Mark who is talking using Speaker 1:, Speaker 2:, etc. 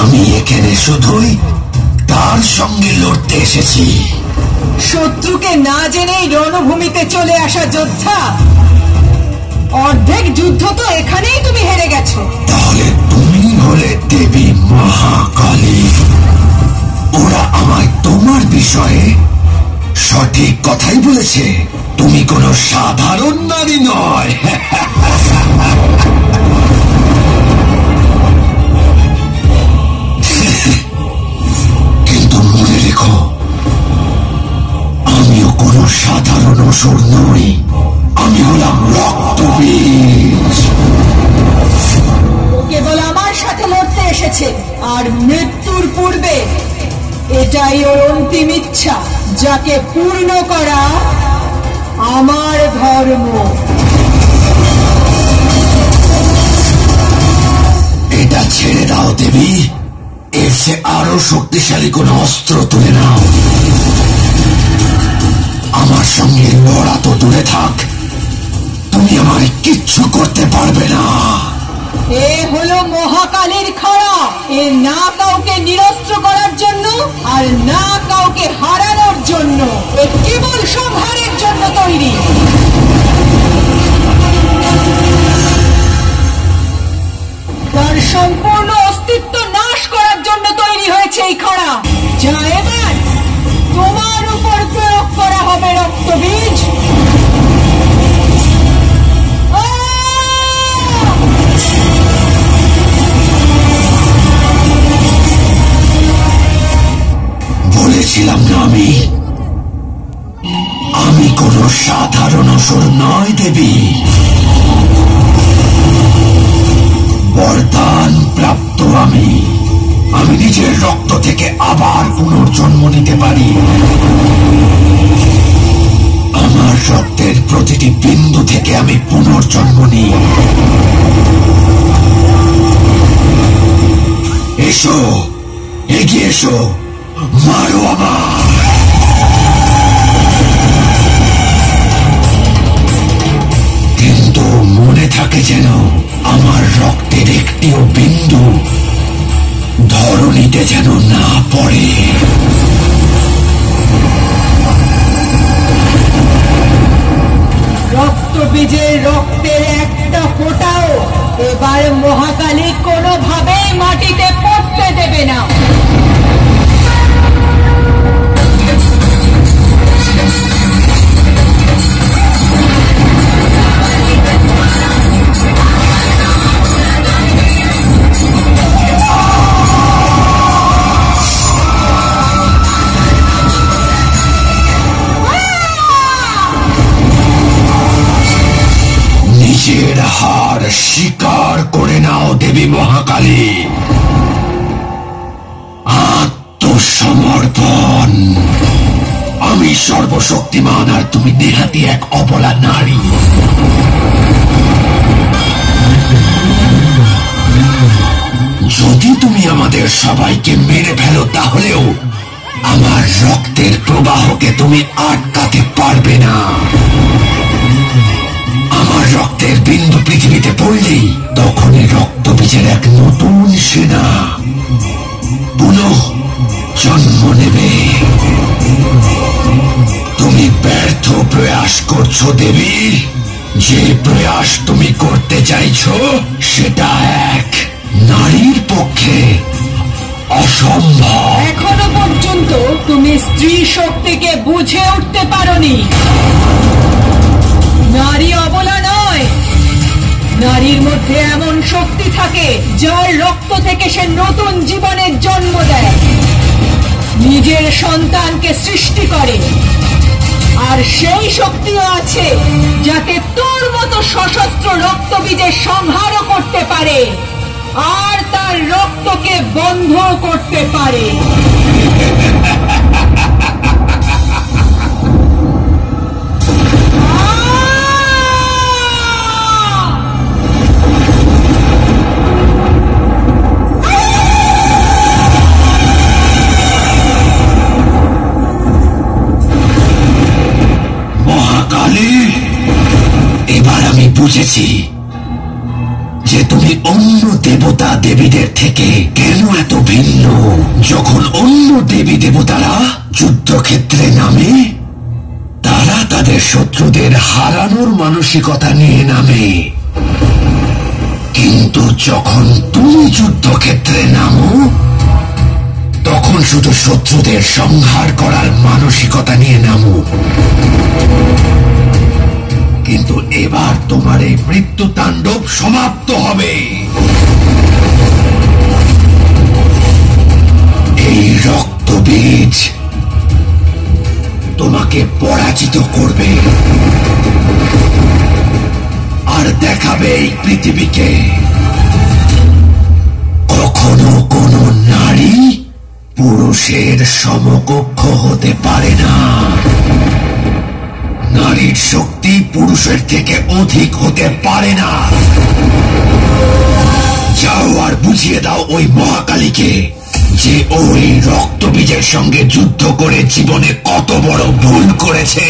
Speaker 1: আমি এখানে শুধুই তার সঙ্গে লড়তে এসেছি।
Speaker 2: শত্রুকে না জেনেই রণভূমিতে চলে আসা যোদ্ধা, অর্ধেক যুদ্ধ তো এখানেই তুমি হেরে গেছো।
Speaker 1: তাহলে তুমি হলে দেবী মহাকালী। ওরা আমায় তোমার বিষয়ে সঠিক কথাই বলেছে। তুমি কোনো সাধারণ নারী নয়। কিন্তু মনে রেখো, আমিও কোনো সাধারণ অসুর নই। আমি হলাম রক্তবীজ।
Speaker 2: কেবল আমার সাথে লড়তে এসেছে, আর মৃত্যুর পূর্বে এটাই ওর অন্তিম ইচ্ছা, যাকে পূর্ণ করা আমার ধর্ম।
Speaker 1: এটা ছেড়ে দাও দেবী। এর চেয়ে আরো শক্তিশালী কোন অস্ত্র তুলে নাও। আমার সঙ্গে লড়া তো দূরে থাক, তুমি আমায় কিচ্ছু করতে পারবে না।
Speaker 2: এ হলো মহাকালীর খড়া। এ না কাউকে নিরস্ত্র করার জন্য, আর না কাউকে হারানোর জন্য। এ কেবল সংহারের জন্য তৈরি। তার সম্পূর্ণ অস্তিত্ব নাশ করার জন্য তৈরি হয়েছে এই খড়া, যা এবার তোমার উপর প্রয়োগ করা হবে রক্তবীজ।
Speaker 1: বলেছিলাম না আমি কোনো সাধারণ অসুর নয় দেবী। বরদান প্রাপ্ত আমি নিজের রক্ত থেকে আবার পুনর্জন্ম নিতে পারি। আমার রক্তের প্রতিটি বিন্দু থেকে আমি পুনর্জন্ম নিই। এসো, এগিয়ে এসো, মারো আমার। কিন্তু মনে থাকে যেন আমার রক্তের একটিও বিন্দু ধরণীতে যেন না পড়ে।
Speaker 2: রক্তবীজের রক্তের একটা ফোঁটাও এবার মহাকালী কোনোভাবেই মাটিতে পড়তে দেবে না।
Speaker 1: নিজের হার স্বীকার করে নাও দেবী মহাকালী। আত্মসমর্পণ। আমি সর্বশক্তিমান, আর তুমি নেহাতি এক অবলা নারী। যদি তুমি আমাদের সবাইকে মেরে ফেলো, তাহলেও আমার রক্তের প্রবাহকে তুমি আটকাতে পারবে না। আমার রক্তের বিন্দু পৃথিবীতে পড়লেই তখনই রক্তবীজের এক নতুন সেনা পুনঃ জন্ম নেবে। তুমি ব্যর্থ প্রয়াস করছো দেবী। যে প্রয়াস তুমি করতে চাইছো সেটা এক নারীর পক্ষে অসম্ভব।
Speaker 2: এখনো পর্যন্ত তুমি স্ত্রী শক্তিকে বুঝে উঠতে পারোনি। নারী অবলা নয়। নারীর মধ্যে এমন শক্তি থাকে যার রক্ত থেকে সে নতুন জীবনের জন্ম দেয়, নিজের সন্তানকে সৃষ্টি করে। আর সেই শক্তিও আছে যাতে তোর মতো সশস্ত্র রক্তবীজের সংহারও করতে পারে, আর তার রক্তকে বন্ধ করতে পারে।
Speaker 1: এবার আমি বুঝেছি যে তুমি অন্য দেবতা দেবীদের থেকে কেন এত ভিন্ন? যখন অন্য দেবী দেবতারা যুদ্ধক্ষেত্রে নামে, তারা তাদের শত্রুদের হারানোর মানসিকতা নিয়ে নামে, কিন্তু যখন তুমি যুদ্ধক্ষেত্রে নামো, তখন শুধু শত্রুদের সংহার করার মানসিকতা নিয়ে নামো। কিন্তু এবার তোমার এই মৃত্যু তাণ্ডব সমাপ্ত হবে। এই রক্তবীজ তোমাকে পরাজিত করবে আর দেখাবে এই পৃথিবীকে কখনো কোনো নারী পুরুষের সমকক্ষ হতে পারে না। নারীর শক্তি পুরুষের থেকে অধিক হতে পারে না। যাও আর বুঝিয়ে দাও ওই মহাকালীকে যে ওই রক্তবীজের সঙ্গে যুদ্ধ করে জীবনে কত বড় ভুল করেছে।